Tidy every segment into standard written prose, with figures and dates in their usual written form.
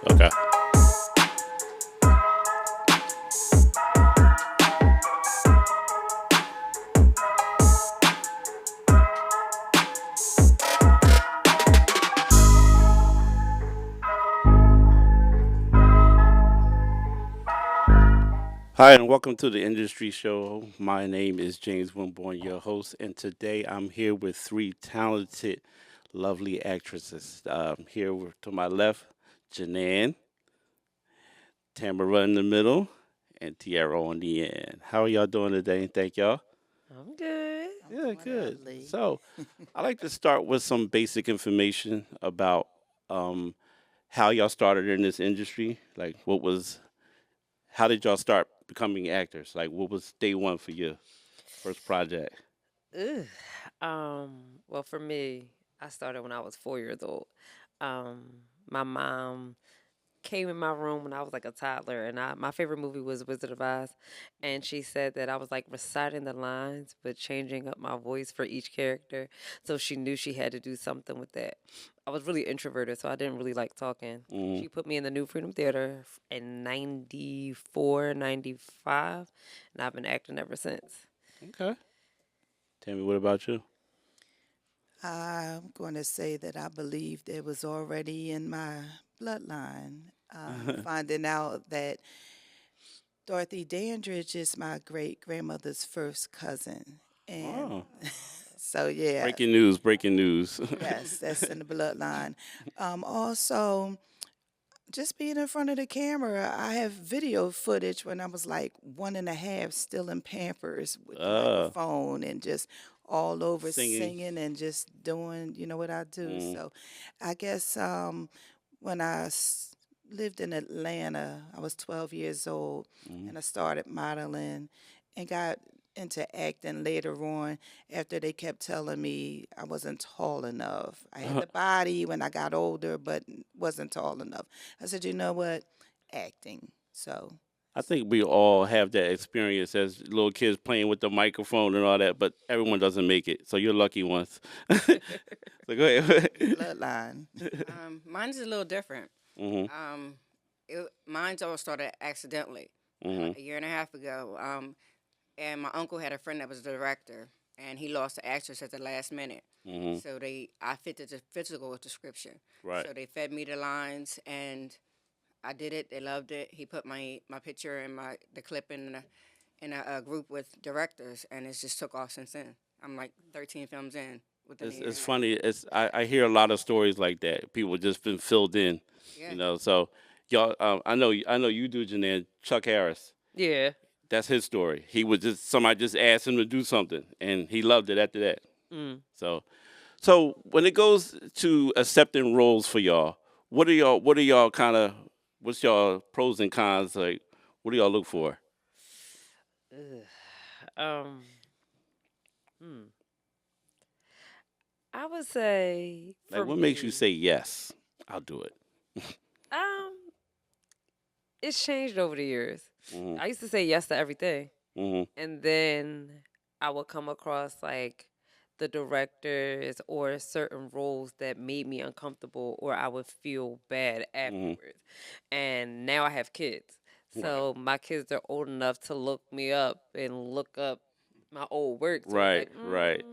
Okay. Hi, and welcome to the Industry Show. My name is James Winborn, your host, and today I'm here with three talented, lovely actresses. To my left, Janan, Tamara in the middle, and Tera on the end. How are y'all doing today? And thank y'all. I'm good. I'm Yeah, doing good. lovely. So, I like to start with some basic information about um, how y'all started in this industry. Like, how did y'all start becoming actors? Like, what was day one for you? First project. Ugh. Well, for me, I started when I was 4 years old. Um, my mom came in my room when I was like a toddler, and my favorite movie was Wizard of Oz, and she said that I was like reciting the lines but changing up my voice for each character, so she knew she had to do something with that. I was really introverted, so I didn't really like talking. Hmm. She put me in the New Freedom Theater in 94, 95, and I've been acting ever since. Okay. Tell me, what about you? I'm going to say that I believed it was already in my bloodline. Finding out that Dorothy Dandridge is my great grandmother's first cousin. And Oh, so, yeah, breaking news! Breaking news! yes, that's in the bloodline. Also, just being in front of the camera, I have video footage when I was like one and a half, still in Pampers with the uh, microphone and just all over singing. singing and just doing, what I do. Mm, So I guess when lived in Atlanta, I was 12 years old mm. and I started modeling and got into acting later on after they kept telling me I wasn't tall enough. I had the body when I got older, but wasn't tall enough. I said, you know what? Acting. So, I think we all have that experience as little kids playing with the microphone and all that, but everyone doesn't make it. So you're lucky ones. So go ahead. bloodline. Mine's a little different. Mhm. Um, mine's all started accidentally Mhm. a year and a half ago. And my uncle had a friend that was a director, and he lost the actress at the last minute. Mhm. So I fitted the physical description. Right. So they fed me the lines, and I did it. They loved it. He put my picture and the clip in a group with directors, and it's just took off since then. I'm like 13 films in within a year It's and a half. funny. I hear a lot of stories like that. People just been filled in, Yeah. So y'all, I know you do, Janan. Chuck Harris. Yeah. That's his story. He was just somebody just asked him to do something, and he loved it after that. Mm. So when it goes to accepting roles for y'all, what are y'all kind of what's y'all pros and cons like? What do y'all look for? Ugh. Um. Hmm. I would say Like for what makes you me, say yes? I'll do it. um, it's changed over the years. Mhm. I used to say yes to everything, Mhm. and then I would come across like the directors or certain roles that made me uncomfortable or I would feel bad Mhm. afterwards. And now I have kids. Right. So my kids are old enough to look me up and look up my old work. So it's Right. like, Right.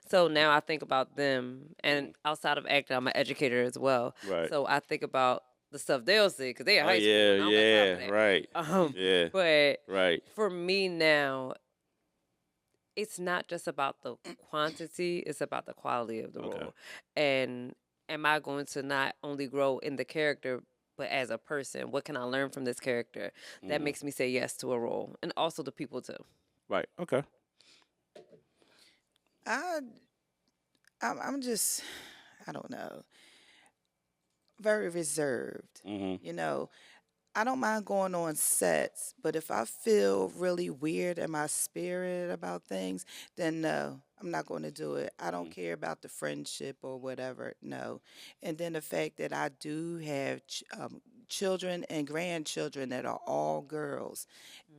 So now I think about them. And Mhm. outside of acting, I'm an educator as well. Right. So I think about the stuff they'll see because they're in Oh high school yeah. and I don't got time for Yeah. that. Right. Yeah. But Right. for me now, it's not just about the quantity, it's about the quality of the Okay. role. And am I going to not only grow in the character, but as a person? What can I learn from this character? That Mhm. makes me say yes to a role. And also the people too. Right. Okay. I, I'm just, I don't know, very reserved. Mhm. You know, I don't mind going on sets, but if I feel really weird in my spirit about things, then no, I'm not going to do it. I don't Mhm. care about the friendship or whatever, no. And then the fact that I do have children and grandchildren that are all girls,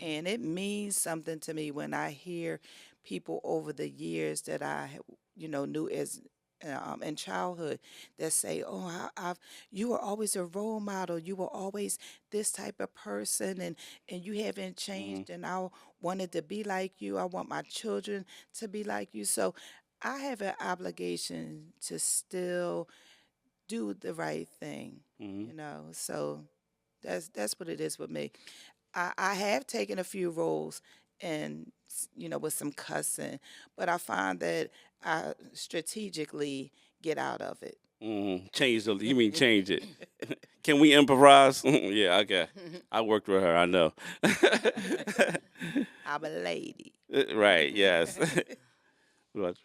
and it means something to me when I hear people over the years that I, knew in childhood that say, "Oh, you were always a role model. You were always this type of person, and you haven't Mhm. changed. And I wanted to be like you. I want my children to be like you." So I have an obligation to still do the right thing, Mhm. So that's what it is with me. I have taken a few roles and with some cussing, but I find that I strategically get out of it. Mhm. Change the. You mean change it? Can we improvise? Yeah. Okay. I worked with her. I know. I'm a lady. Right. Yes. Right.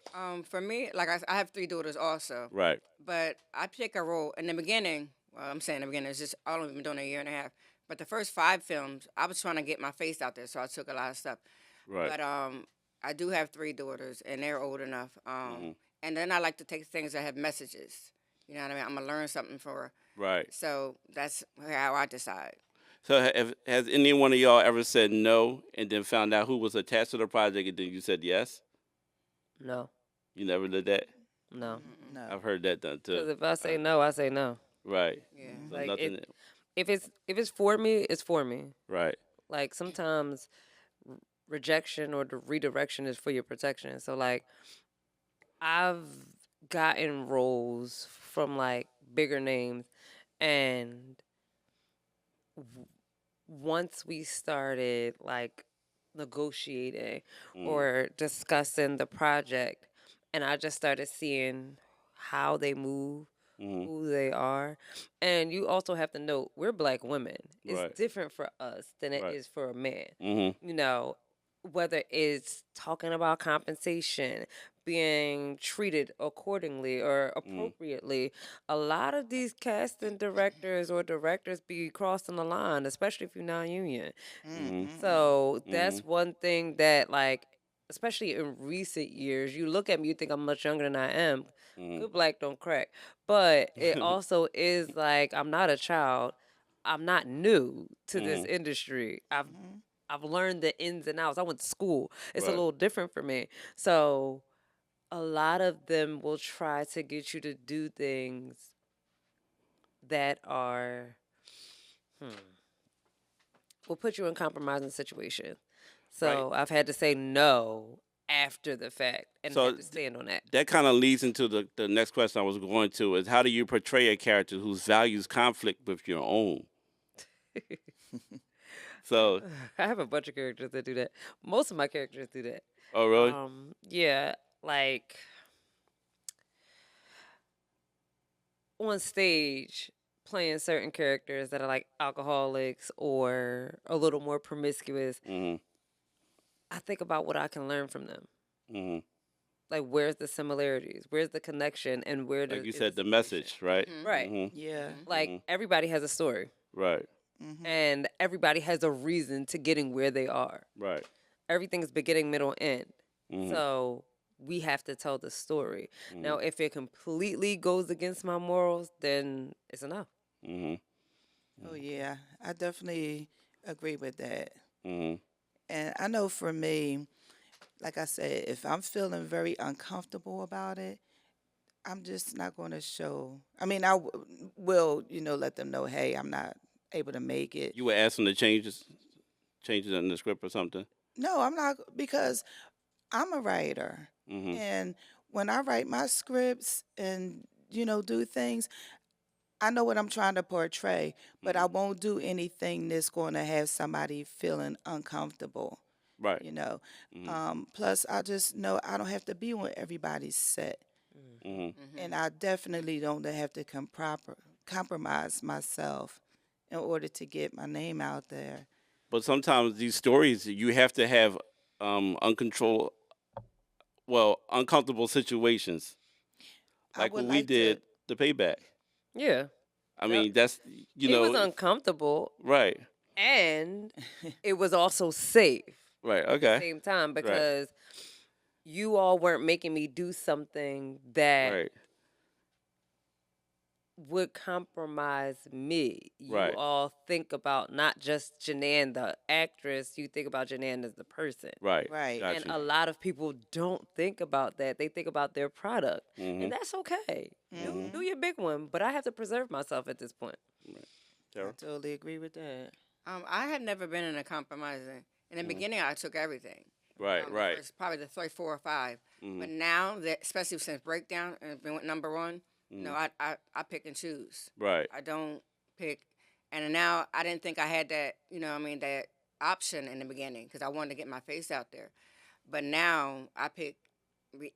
For me, like I have three daughters also, Right. but I pick a role in the beginning. Well, I'm saying the beginning. It's just I only been doing it a year and a half. But the first five films, I was trying to get my face out there, so I took a lot of stuff. Right. But I do have three daughters, and they're old enough. Mhm. And then I like to take things that have messages. You know what I mean? I'm gonna learn something for her. Right. So that's how I decide. So has any one of y'all ever said no and then found out who was attached to the project and then you said yes? No, You never did that? no. No. I've heard that done too. Because if I say Uh, no, I say no. right. Yeah. So Mhm. Like nothing. if it's for me, it's for me. Right. Like sometimes rejection or the redirection is for your protection. So like I've gotten roles from like bigger names, and once we started like negotiating Mm. or discussing the project, and I just started seeing how they move, Mhm. who they are. And you also have to know we're black women. It's Right. different for us than it Right. is for a man. Mhm. You know, whether it's talking about compensation, being treated accordingly or Mhm. appropriately, a lot of these casting directors or directors be crossing the line, especially if you're non-union. Mhm. Mm-mm-mm. So that's Mhm. one thing that, like, especially in recent years, you look at me, you think I'm much younger than I am. Mhm. Good black don't crack. But it also is like I'm not a child. I'm not new to this Mhm. industry. Mhm. I've learned the ins and outs. I went to school. It's a Right. little different for me. So a lot of them will try to get you to do things that are will put you in compromising situation. Right. So I've had to say no after the fact and So had to stand on that. that kind of leads into the next question I was going to is how do you portray a character whose values conflict with your own? So, I have a bunch of characters that do that. Most of my characters do that. oh really? Yeah, like on stage playing certain characters that are like alcoholics or a little more promiscuous, Mhm. I think about what I can learn from them. Mhm. Like, where's the similarities? Where's the connection? And Like you is the said, the separation? message, right? Right. Mhm. Yeah. Like, Mhm. everybody has a story, Right. Mhm. and everybody has a reason to getting where they are. Right. Everything's beginning, middle, end. Mhm. So we have to tell the story. Now, Mhm. if it completely goes against my morals, then it's enough. Mhm. Oh yeah, I definitely agree with that. Mhm. And I know for me, like I said, if I'm feeling very uncomfortable about it, I'm just not going to show. I mean, will, let them know, hey, I'm not able to make it. You were asking the changes in the script or something. No, I'm not, because I'm a writer. Mhm. And when I write my scripts and, do things, I know what I'm trying to portray, but I Mhm. won't do anything that's going to have somebody feeling uncomfortable, Right. you know. Mhm. Plus, I just know I don't have to be on everybody's set. Mhm. And I definitely don't have to compromise myself in order to get my name out there. But sometimes these stories you have to have uncontrolled, well, uncomfortable situations, I like would what we like to. did, the payback. Yeah. I Yep. mean, that's It was uncomfortable, right, and it was also safe right, at the okay, same time right, because you all weren't making me do something that right, would compromise me. You Right. all think about not just Janan, the actress, you think about Janan as the person. Right. Right. Got And you. a lot of people don't think about that. They think about their product. Mm-hmm. And that's okay. Mm-hmm. Do your big one, but I have to preserve myself at this point. Right. I Tara? totally agree with that. I had never been in a compromising. In the beginning, I took everything. Right. The Right. first, probably the 3, 4, or 5. Mm-hmm. But now, that, especially since Breakdown and been number one, no, I pick and choose. Right. I don't pick. And now I didn't think I had that, that option in the beginning because I wanted to get my face out there. But now I pick,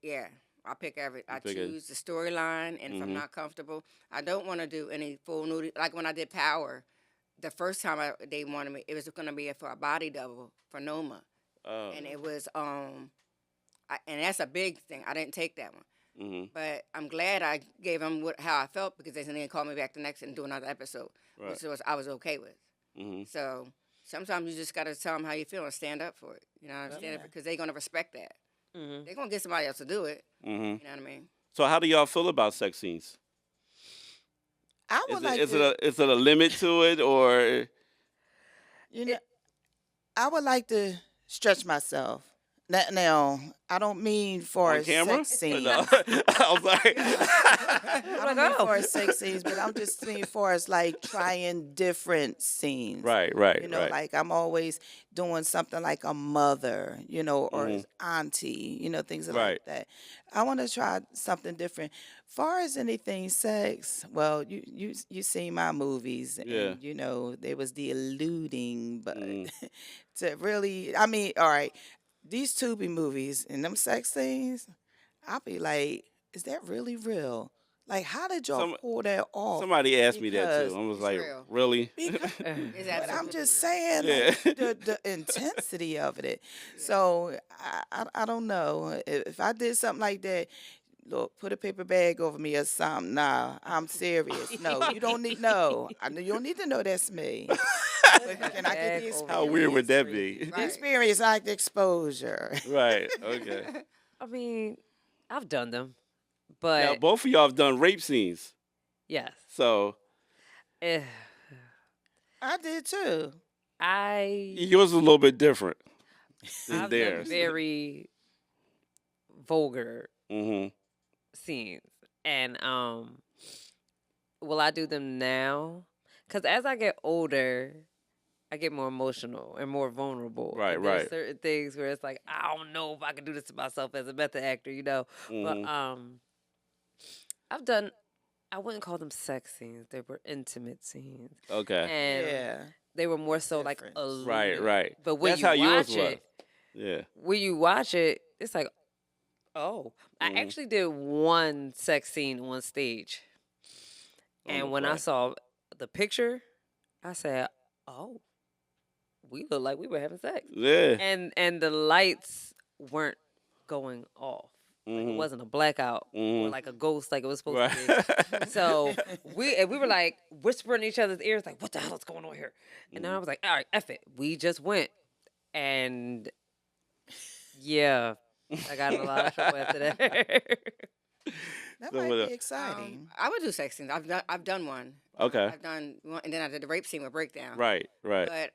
yeah, I pick I pick it. choose the storyline, and if I'm not comfortable, I don't want to do any full nudity. Like when I did Power, the first time they wanted me, it was going to be for a body double for Noma, Oh. and it was and that's a big thing. I didn't take that one. Mm-hmm. But I'm glad I gave them how I felt because they didn't call me back the next and do another episode, Right. which I was okay with. Mm-hmm. So sometimes you just got to tell them how you feel and stand up for it. Stand up because they're going to respect that. They're going to get somebody else to do it. Mm-hmm. You know what I mean? So how do y'all feel about sex scenes? I would like Is to, it a limit to it, or you know, I would like to stretch myself. Now, I don't mean for on a camera? sex scene. No. I was like, I don't mean for sex scenes, but I'm just saying for as like trying different scenes. right. Right. Like I'm always doing something like a mother, or Mhm. as auntie, things Right. like that. I want to try something different. Far as anything sex, well, you seen my movies, Yeah. and there was the alluding, but Mhm. to really, I mean, all right, these Tubi movies and them sex scenes, I'll be like, is that really real? Like, how did y'all Some- pull that off? Somebody asked me that Because too. I was it's like, real. really? Because It's but I'm absolutely just real. saying, Yeah. like, the intensity of it. So I don't know if I did something like that. Look, put a paper bag over me or something. Nah, I'm serious. No, you don't need you don't need to know that's me. But can I get Bag the over How weird would that be? the Right. experience like the exposure? Right. Okay. I mean, I've done them, Now but both of y'all have done rape scenes, yes. so Eh, I did too. yours is a little bit different than I've done theirs. very vulgar Mm-hmm. scenes, and will I do them now? Because as I get older, I get more emotional and more vulnerable. Right, And there's right. certain things where it's like I don't know if I can do this to myself as a method actor, But Mhm. I've done. I wouldn't call them sex scenes. They were intimate scenes, Okay. and Yeah. they were more so like Difference. alluding. Right. But when That's you how yours watch was. it, Yeah. when you watch it, it's like, oh, I Mhm. actually did one sex scene on stage, On the and when I play. saw the picture, I said, oh, we look like we were having sex, Yeah. and the lights weren't going off. Like it Mhm. wasn't a blackout or Mhm. like a ghost like it was supposed Right. to be. So we were like whispering in each other's ears, like, what the hell is going on here? And then I was like, all right, F it. We just went. And yeah, I got in a lot of trouble after that. That So might what be else? exciting. I would do sex scenes. I've done one. Okay. I've done one, and then I did the rape scene with Breakdown. Right. But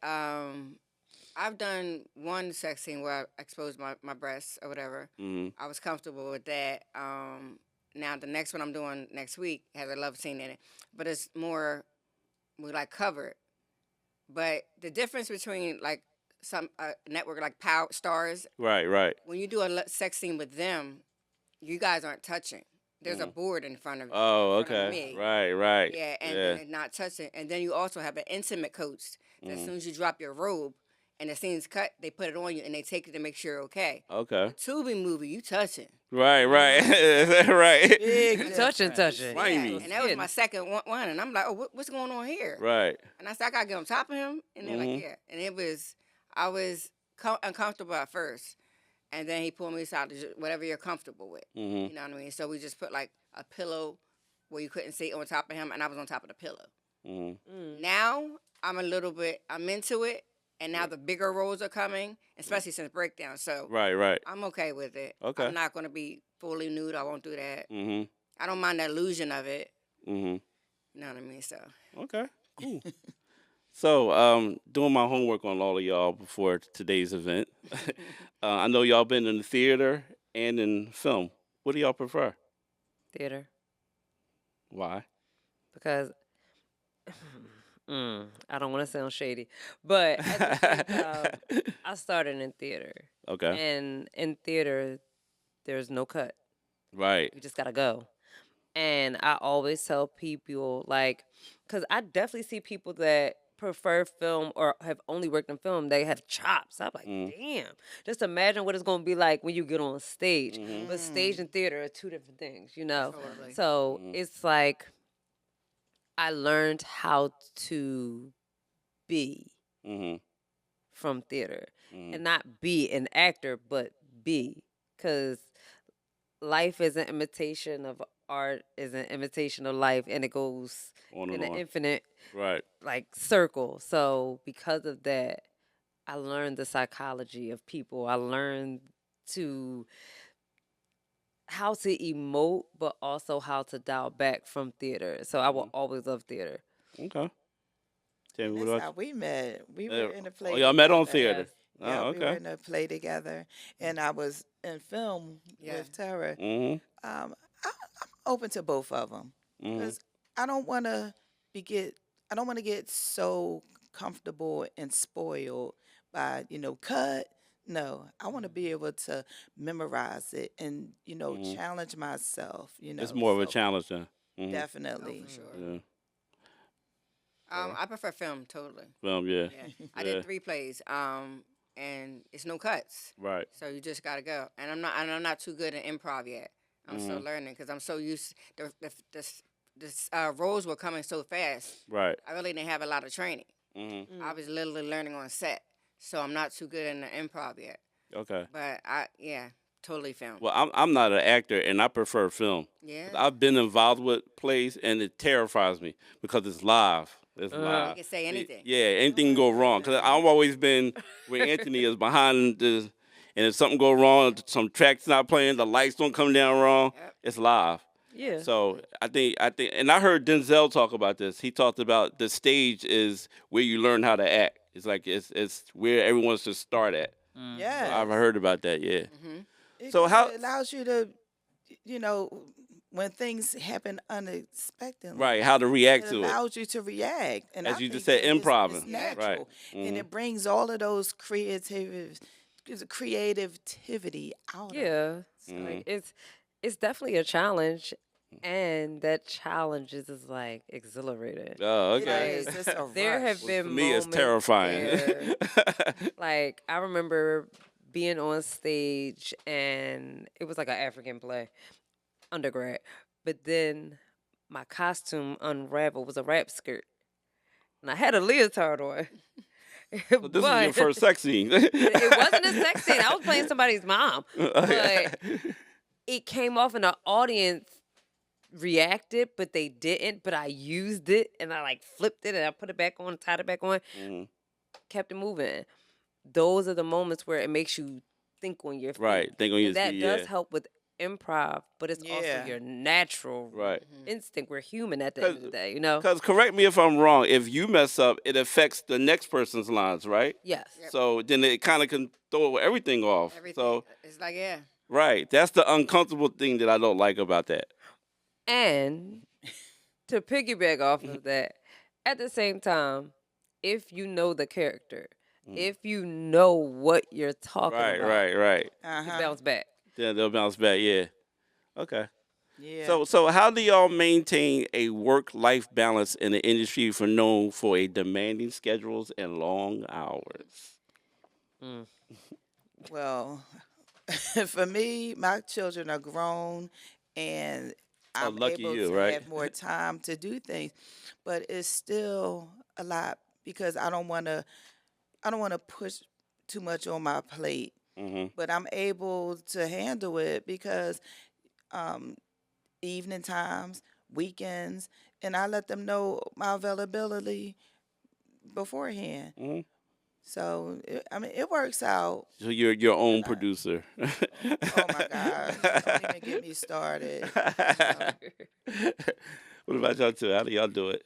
I've done one sex scene where I exposed my breasts or whatever. Mhm. I was comfortable with that. Now the next one I'm doing next week has a love scene in it, but it's more we like covered. But the difference between like some network like Power Stars, Right. when you do a sex scene with them, you guys aren't touching. There's a board in front of Oh, in front of okay. me. Right. Yeah, and Yeah. it's not touching. And then you also have an intimate coach. That as soon as you drop your robe and the scene's cut, they put it on you and they take it to make sure you're okay. Okay. Tubi movie, you touching. Right. right. Big You touching. Slimy. Yeah, and that was my second one. And I'm like, oh, what's going on here? Right. And I said, I got to get on top of him. And they're like, yeah. And I was uncomfortable at first. And then he pulled me aside to whatever you're comfortable with. Mhm. You know what I mean? So we just put like a pillow where you couldn't sit on top of him, and I was on top of the pillow. Mhm. Now I'm into it, and now the bigger roles are coming, especially since Breakdown. So Right. I'm okay with it. Okay. I'm not going to be fully nude. I won't do that. Mhm. I don't mind the illusion of it. Mhm. You know what I mean? So Okay, cool. So, doing my homework on all of y'all before today's event. I know y'all been in the theater and in film. What do y'all prefer? Theater. Why? Because I don't want to sound shady, but at the same time, I started in theater, Okay. and in theater, there's no cut. Right. You just gotta go. And I always tell people, like, because I definitely see people that prefer film or have only worked in film, they have chops. I'm like, Mm. damn. Just imagine what it's going to be like when you get on stage. Mhm. But stage and theater are two different things, you know? totally. So Mhm. it's like I learned how to be Mhm. from theater Mhm. and not be an actor, but be. Because life is an imitation of art, is an imitation of life, and it goes On and in an on. infinite Right. like circle. So because of that, I learned the psychology of people. I learned to how to emote, but also how to dial back from theater. So I will Mhm. always love theater. Okay. Tell me And what that's about how we met. We were you? in a Oh, play y'all met on together. theater. Yes. Yeah, Oh, we were okay. in a play together, and I was in film Yeah. with Tera. Mhm. I'm open to both of them Mhm. because I don't want to be get. I don't want to get so comfortable and spoiled by cut. No, I want to be able to memorize it and Mhm. challenge myself. It's more of a So challenge then. Mhm. Oh, definitely. for sure. Yeah. Okay. I prefer film totally. Film. Yeah. Yeah, I Yeah. did 3 plays. And it's no cuts, Right. so you just gotta go. And I'm not too good at improv yet. I'm still Mhm. learning because I'm so used. The roles were coming so fast. Right. I really didn't have a lot of training. Mhm. I was literally learning on set, so I'm not too good in the improv yet. Okay. But yeah, totally film. Well, I'm not an actor, and I prefer film. 'Cause Yeah, I've been involved with plays, and it terrifies me because it's live. It's Uh, you live. can say anything. Yeah, Oh anything can my go wrong. Because goodness. I've always been where Anthony is behind the, and if something go wrong, some tracks not playing, the lights don't come down wrong, Yep, it's live. yeah. So absolutely. I think, and I heard Denzel talk about this. He talked about the stage is where you learn how to act. It's like it's where everyone should start at. So I've Yes. heard about that. Yeah. Mhm. So Because how? it allows you to, you know, when things happen unexpectedly, Right, how to it react to it. allows you to react. And I As you just think said, that it's improving. Yeah. Right. natural. And Mhm. it brings all of those creativity out of it. Yeah. So, Like Mhm. it's definitely a challenge, and that challenge is like exhilarating. Oh, it okay. is. Like It's a there rush. have Well, been for me, it's moments terrifying. where like I remember being on stage and it was like an African play, undergrad. But then my costume unraveled was a wrap skirt. And I had a leotard on. So this was your but first sex scene. it wasn't a sex scene. I was playing somebody's mom. Okay. But it came off and the audience reacted, but they didn't. But I used it and I like flipped it and I put it back on, tied it back on, Mhm. kept it moving. Those are the moments where it makes you think on your feet. Right. Think on your And that feet. does Yeah. help with improv, but it's also Yeah. your natural Right. Mhm. instinct. We're human at the Cause, end of the day, you know? cause correct me if I'm wrong. If you mess up, it affects the next person's lines, right? Yes. Yep. So then it kind of can throw everything off. Everything. So It's like yeah. right, that's the uncomfortable thing that I don't like about that. And to piggyback off of that, at the same time, if you know the character, Mm. if you know what you're talking Right, about, right, right. Uh you huh. bounce back. Then they'll bounce back. Yeah. Okay. Yeah. So how do y'all maintain a work-life balance in the industry for known for a demanding schedules and long hours? Mm. Well, for me, my children are grown and Oh, I'm lucky able you, to right? have more time to do things, but it's still a lot because I don't want to push too much on my plate, Mhm. but I'm able to handle it because um evening times, weekends, and I let them know my availability beforehand. Mhm. So, I mean, it works out. So you're your And own producer. oh my gosh, don't even get me started. Um, What about y'all two? How do y'all do it?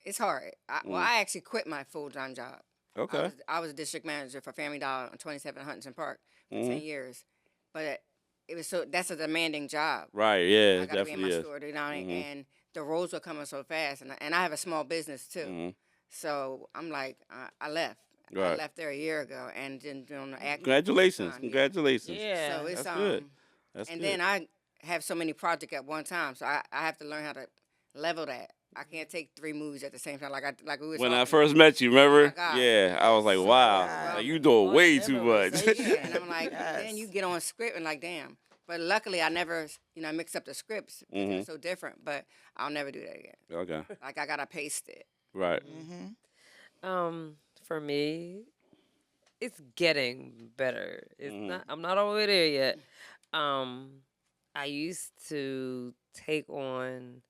It's hard. Well, Mm. I actually quit my full time job. Okay. I was a district manager for Family Dollar on 27 Huntington Park for Hmm. 10 years, but it was that's a demanding job. Right. Yeah, I it got to be in definitely my is. store, you know, Hmm. and the roles were coming so fast, and I have a small business too. Hmm. So I'm like, I left. I Right. left there a year ago, and then doing the acting full Congratulations. time. Yeah. Congratulations. Yeah. So it's That's good. That's and good. then I have so many projects at one time, so I have to learn how to level that. I can't take three movies at the same time, like we were When I talking. first met you, Oh my remember? God, Yeah, I was like, Oh my wow, God. like you overwhelming. doing All the way too much. memorization. Yeah, and I'm like, then you Yes. get on script and like, damn. But luckily, I never, mix up the scripts because they're Hmm. so different. But I'll never do that again. Okay. Like I gotta paste it. Right. Mhm. For me, it's getting better. It's Hmm. not. I'm not all the way there yet. Um, I used to take on,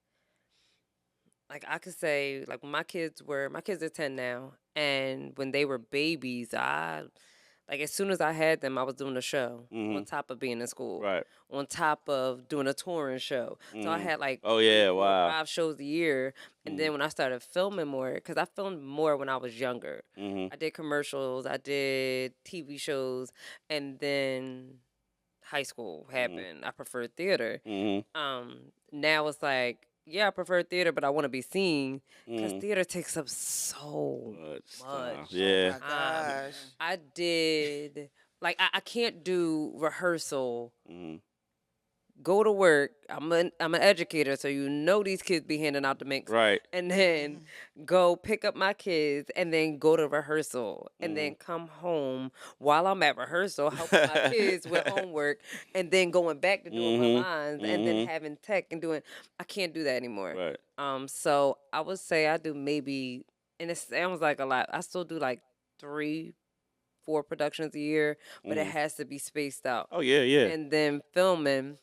like, I could say, like, when my kids are 10 now, and when they were babies, like, as soon as I had them, I was doing a show Hmm. on top of being in school, Right. on top of doing a touring show. So I Hmm. had like Oh three, yeah. four, Wow. 5 shows a year. And Hmm. then when I started filming more, because I filmed more when I was younger, Hmm. I did commercials, I did TV shows, and then high school Hmm. happened. I preferred theater. Hmm. Now it's like, yeah, I prefer theater, but I want to be seen because Hmm. theater takes up so Much time. much Oh Yeah. my time. gosh. I did like I can't do rehearsal. Hmm. Go to work. I'm an educator, so you know these kids be handing out the minks, Right. and then go pick up my kids, and then go to rehearsal, and Hmm. then come home while I'm at rehearsal helping my kids with homework, and then going back to doing my Hmm. lines, and then Hmm. having tech and doing. I can't do that anymore. Right. So I would say I do maybe, and it sounds like a lot. I still do like 3, 4 productions a year, but it Hmm. has to be spaced out. Oh yeah. Yeah. And then filming.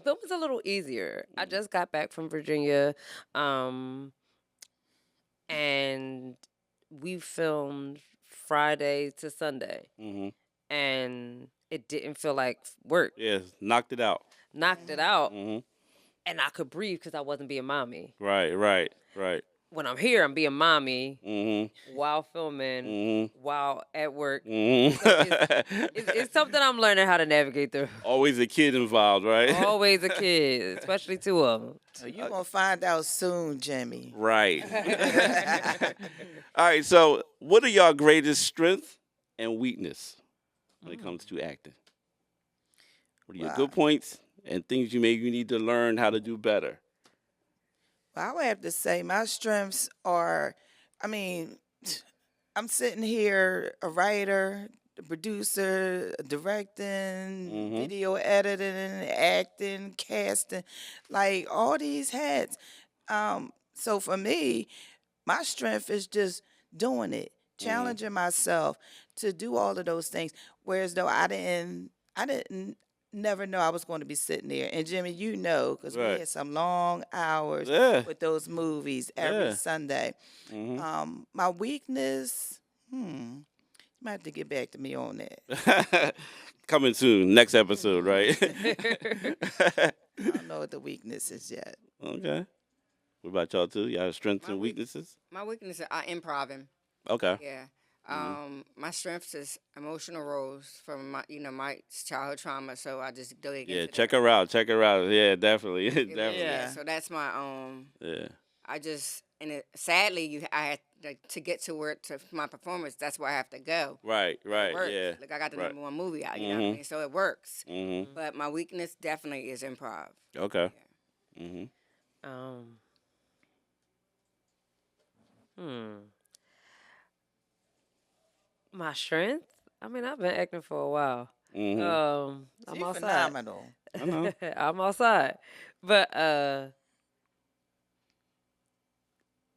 Film is a little easier. I Mm-hmm. just got back from Virginia, um, and we filmed Friday to Sunday, Hmm. and it didn't feel like work. Yeah. Knocked it out. Knocked it out, Hmm. and I could breathe because I wasn't being mommy. Right. Right. Right. When I'm here, I'm being mommy Hmm. while filming, Hmm. while at work. Hmm. So it's something I'm learning how to navigate through. Always a kid involved, right? Always a kid, especially 2 of Oh, you gonna find out soon, Jimmy. Right. them. All right. So, what are y'all greatest strength and weakness when it comes to acting? What are your Wow. good points and things you maybe need to learn how to do better? Well, I would have to say my strengths are, I mean, I'm sitting here, a writer, a producer, directing, Hmm. video editing, acting, casting, like all these hats. So for me, my strength is just doing it, Hmm. challenging myself to do all of those things. Whereas though I didn't never know I was going to be sitting there. And Jimmy, you know, because we Right. had some long hours Yeah. with those movies every Yeah. Sunday. Hmm. My weakness, you might have to get back to me on that. Coming soon, next episode, right? I don't know what the weakness is yet. Okay. What about y'all too? Y'all strengths My and weak, weaknesses? my weakness is I improving. Okay. Yeah. Hmm. My strengths is emotional roles from my childhood trauma. So I just dig Yeah, into check that. her out. Check her out. Yeah, definitely. Yeah. Definitely. So that's my Yeah. I just sadly I had to get to where to my performance. That's where I have to go. Right, It right, works. yeah. Like I got the Right. #1 movie out. You know what I Mhm. mean? So it works. Mhm. But my weakness definitely is improv. Okay. Mhm. um, hmm. My strength? I mean, I've been acting for a while. Mhm. I'm You're outside. phenomenal. I know. I'm outside. But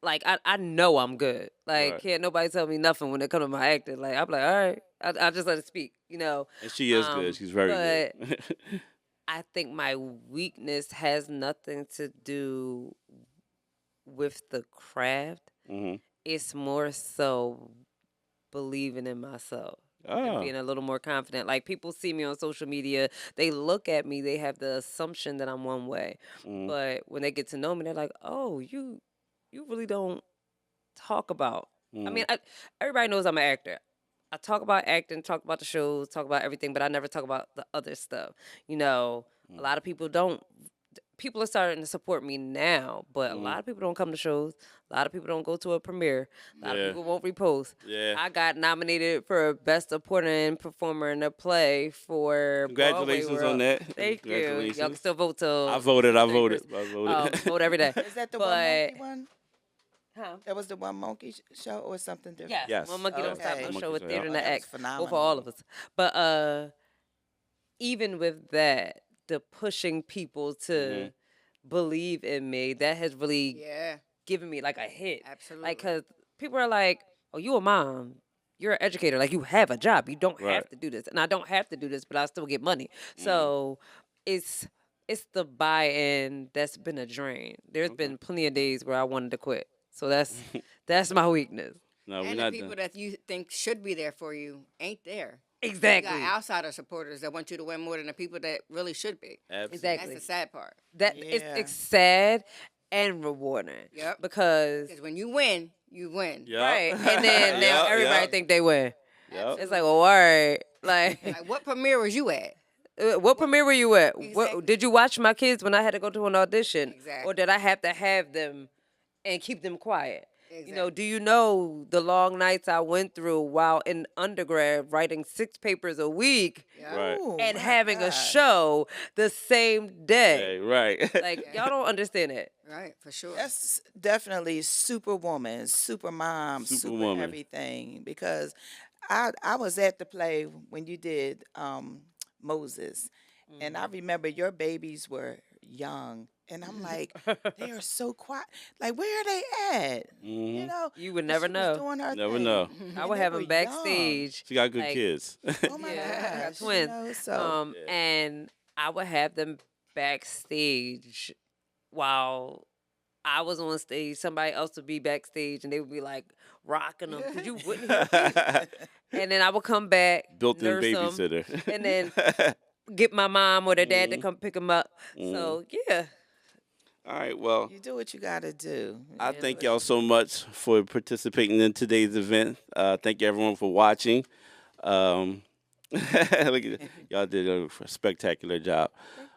like I know I'm good. Like Right. can't nobody tell me nothing when it comes to my acting. Like I'm like, all right, I just let it speak. And she is good. She's very But good. I think my weakness has nothing to do with the craft. Mhm. It's more so believing in myself. and Oh. being a little more confident. Like people see me on social media, they look at me, they have the assumption that I'm one way. Mm, But when they get to know me, they're like, "Oh, you really don't talk about." I mean, mm, everybody knows I'm an actor. I talk about acting, talk about the shows, talk about everything, but I never talk about the other stuff. You know, a mm, lot of people don't. People are starting to support me now, but a mm. lot of people don't come to shows. A lot of people don't go to a premiere. A lot of Yeah. people won't repost. Yeah. I got nominated for Best Supporting Performer in a Play for Broadway Congratulations on World. that. Thank you. Y'all can Congratulations. still vote I till voted. I Tuesday, voted. Chris. I voted. Vote every day. Is that the one But monkey one? huh? That was the one monkey show or something different? Yes, One Yes. Monkey Don't Yes. Stop Okay. No One Show monkey with show. Theater Yeah. and Oh, the that was X. Well, for all phenomenal. of us. But even with that, the pushing people Mhm. to believe in me, that has really Yeah, given me like a hit. Like, absolutely. cause people are like, "Oh, you a mom? You're an educator. Like, you have a job. You don't Right. have to do this." And I don't have to do this, but I still get money. Mm. So it's it's the buy-in that's been a drain. There's Okay. been plenty of days where I wanted to quit. So that's my weakness. No, we're And the not people done. that you think should be there for you ain't there. You got Exactly. outsider supporters that want you to win more than the people that really should be. Absolutely. That's Exactly. the sad part. That Yeah. it's sad and rewarding Yep. because Because when you win, you win. Yep. right, and then now Yep. everybody Yep. think they win. Yep. It's like, well, all right, like. Like, what premiere was you at? What premiere were you at? Exactly. What did you watch my kids when I had to go to an audition, Exactly. or did I have to have them and keep them quiet? You know, Exactly. do you know the long nights I went through while in undergrad writing 6 papers a week Yeah. Right. Oh and my having a gosh. show the same day? Hey, right. Like Yeah. y'all don't understand it. Right, for sure. That's definitely superwoman, super mom, super Superwoman. everything. Because I was at the play when you did Moses, and I remember your babies were young, and I'm like, they are so quiet. Like, where are they at? You Hmm. know, You would but never she was know. doing her Never thing, know. I and would they have were them young. backstage. She got good Like, kids. Oh my yeah, I got gosh, twins. so Yeah. And I would have them backstage while I was on stage. Somebody else would be backstage, and they would be like rocking them because you wouldn't hear a beat. And then I would come back, Built-in nurse them, babysitter. and then get my mom or their dad to Mhm. come pick them up. Mhm. So yeah, All right. Well, you do what you got to do. I yeah, thank but y'all so much for participating in today's event. Thank you everyone for watching. Um, look at y'all did a spectacular job.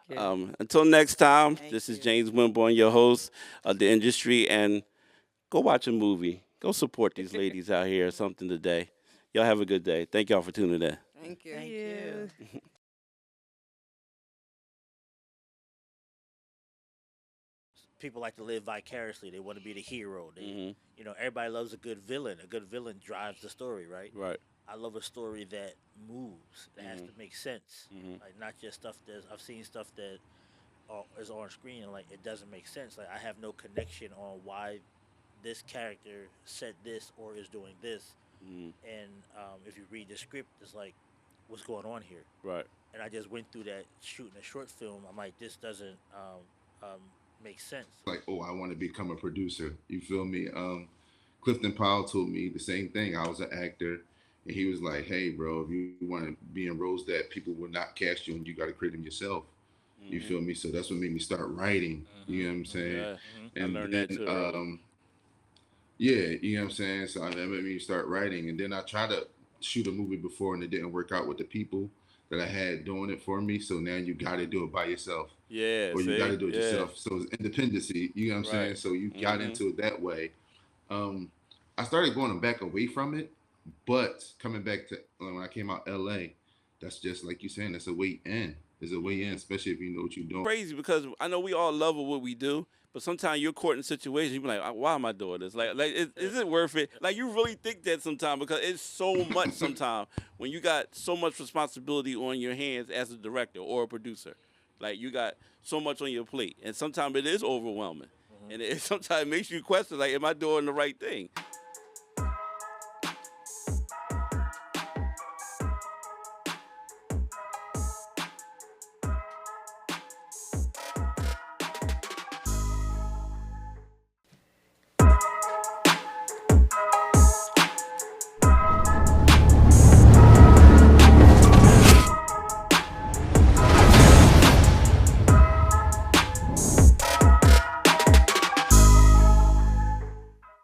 thank you. Until next time, Thank this is you. James Winborn, your host of the industry, and go watch a movie. Go support these ladies out here or something today. Y'all have a good day. Thank y'all for tuning in. Thank you. Thank you. People like to live vicariously. They want to be the hero. They, Hmm. everybody loves a good villain. A good villain drives the story, right? Right. I love a story that moves, that has to make sense. Mhm. Like not just stuff that I've seen stuff that is on screen and like it doesn't make sense. Like I have no connection on why this character said this or is doing this. Mhm. And if you read the script, it's like, what's going on here? Right. And I just went through that shooting a short film. I'm like, this doesn't make sense. Like, oh, I want to become a producer. You feel me? Clifton Powell told me the same thing. I was an actor, and he was like, "Hey, bro, if you want to be in roles that people will not cast you in, you got to create them yourself." You Mhm. feel me? So that's what made me start writing. You know what I'm saying? Yeah. I And learned that then, too early. yeah, you know what I'm saying. So that made me start writing, and then I tried to shoot a movie before, and it didn't work out with the people that I had doing it for me. So now you got to do it by yourself Yeah. or you got See. to do it Yeah. yourself. So it's independency, you know what I'm Right. saying? So you got Mhm. into it that way. Um, I started going back away from it, but coming back to when I came out LA, that's just like you saying, that's a way in. There's a way in, Mhm. especially if you know what you're doing. Crazy because I know we all love what we do, but sometimes you're caught in situations you be like, why am I doing this? Like, is it worth it? Like, you really think that sometimes because it's so much sometimes when you got so much responsibility on your hands as a director or a producer. Like, you got so much on your plate, and sometimes it is overwhelming, and it sometimes makes you question, like, am I doing the right thing?